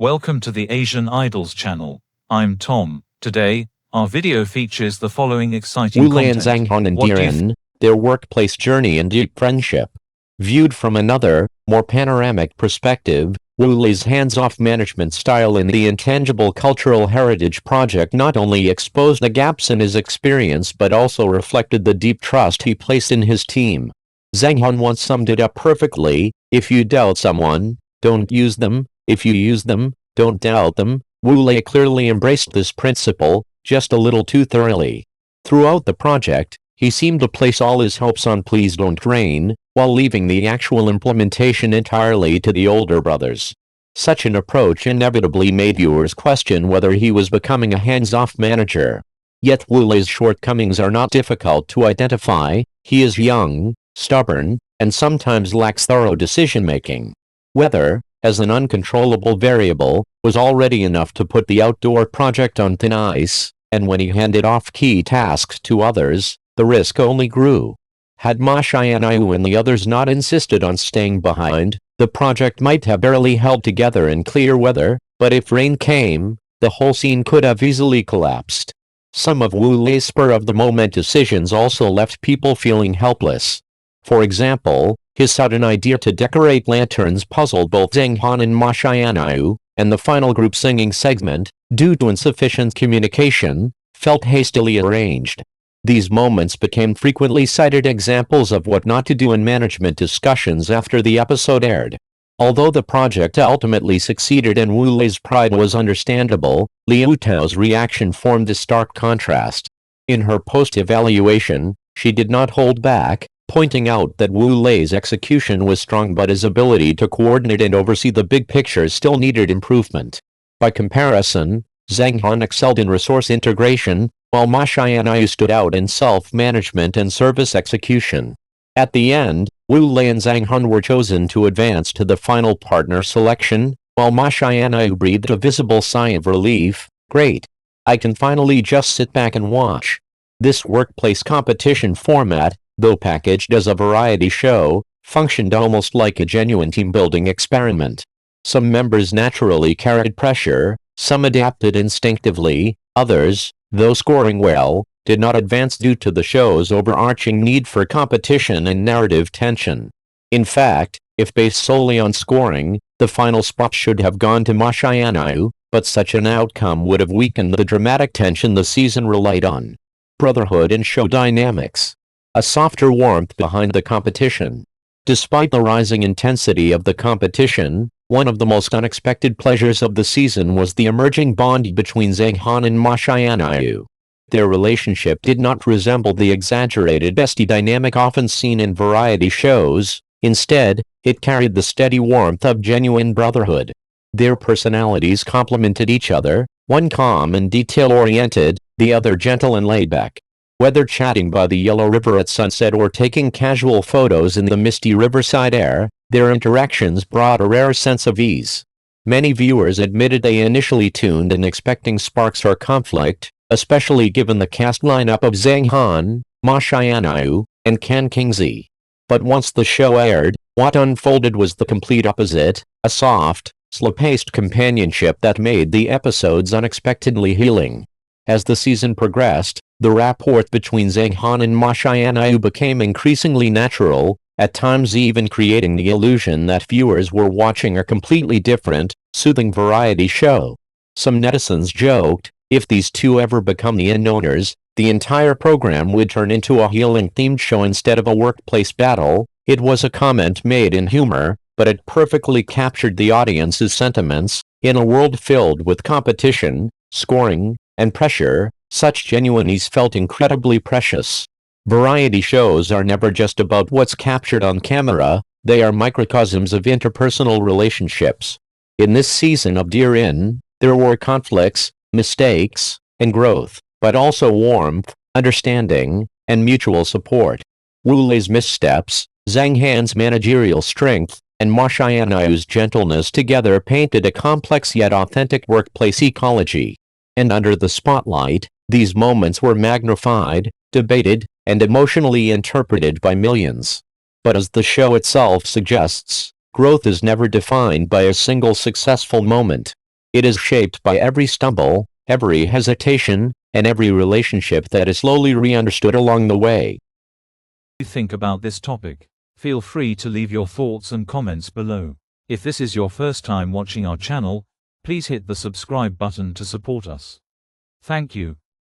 Welcome to the Asian Idols channel. I'm Tom. Today, our video features the following exciting Lei and content. Zhang Han and What do you Diren, their workplace journey and deep friendship. Viewed from another, more panoramic perspective, Lei's hands-off management style in the Intangible Cultural Heritage Project not only exposed the gaps in his experience but also reflected the deep trust he placed in his team. Zhang Han once summed it up perfectly: if you doubt someone, don't use them; if you use them, don't doubt them. Lei clearly embraced this principle, just a little too thoroughly. Throughout the project, he seemed to place all his hopes on "please don't rain," while leaving the actual implementation entirely to the older brothers. Such an approach inevitably made viewers question whether he was becoming a hands-off manager. Yet Lei's shortcomings are not difficult to identify. He is young, stubborn, and sometimes lacks thorough decision-making. Weather, as an uncontrollable variable, was already enough to put the outdoor project on thin ice, and when he handed off key tasks to others, the risk only grew. Had Ma Xianyu and the others not insisted on staying behind, the project might have barely held together in clear weather, but if rain came, the whole scene could have easily collapsed. Some of Lei's spur-of-the-moment decisions also left people feeling helpless. For example, his sudden idea to decorate lanterns puzzled both Zhang Han and Ma Xianyu, and the final group singing segment, due to insufficient communication, felt hastily arranged. These moments became frequently cited examples of what not to do in management discussions after the episode aired. Although the project ultimately succeeded and Lei's pride was understandable, Liu Tao's reaction formed a stark contrast. In her post-evaluation, she did not hold back, pointing out that Lei's execution was strong but his ability to coordinate and oversee the big picture still needed improvement. By comparison, Zhang Han excelled in resource integration, while Ma Xianyu stood out in self-management and service execution. At the end, Lei and Zhang Han were chosen to advance to the final partner selection, while Ma Xianyu breathed a visible sigh of relief. Great! I can finally just sit back and watch. This workplace competition format, though packaged as a variety show, functioned almost like a genuine team-building experiment. Some members naturally carried pressure, some adapted instinctively, others, though scoring well, did not advance due to the show's overarching need for competition and narrative tension. In fact, if based solely on scoring, the final spot should have gone to Ma Xianyu, but such an outcome would have weakened the dramatic tension the season relied on. Brotherhood and show dynamics. A softer warmth behind the competition. Despite the rising intensity of the competition, one of the most unexpected pleasures of the season was the emerging bond between Zhang Han and Ma Xianyu. Their relationship did not resemble the exaggerated bestie dynamic often seen in variety shows. Instead, it carried the steady warmth of genuine brotherhood. Their personalities complemented each other, one calm and detail-oriented, the other gentle and laid-back. Whether chatting by the Yellow River at sunset or taking casual photos in the misty riverside air, their interactions brought a rare sense of ease. Many viewers admitted they initially tuned in expecting sparks or conflict, especially given the cast lineup of Zhang Han, Ma Xianyu, and Can Kingzi. But once the show aired, what unfolded was the complete opposite: a soft, slow-paced companionship that made the episodes unexpectedly healing. As the season progressed, the rapport between Zhang Han and Ma Xianyu became increasingly natural, at times even creating the illusion that viewers were watching a completely different, soothing variety show. Some netizens joked, if these two ever become the owners, the entire program would turn into a healing-themed show instead of a workplace battle. It was a comment made in humor, but it perfectly captured the audience's sentiments. In a world filled with competition, scoring, and pressure, such genuine ease felt incredibly precious. Variety shows are never just about what's captured on camera, they are microcosms of interpersonal relationships. In this season of Diren, there were conflicts, mistakes, and growth, but also warmth, understanding, and mutual support. Lei's missteps, Zhang Han's managerial strength, and Ma Xianyu's gentleness together painted a complex yet authentic workplace ecology. And under the spotlight, these moments were magnified, debated, and emotionally interpreted by millions. But as the show itself suggests, growth is never defined by a single successful moment. It is shaped by every stumble, every hesitation, and every relationship that is slowly re-understood along the way. What do you think about this topic? Feel free to leave your thoughts and comments below. If this is your first time watching our channel, please hit the subscribe button to support us. Thank you.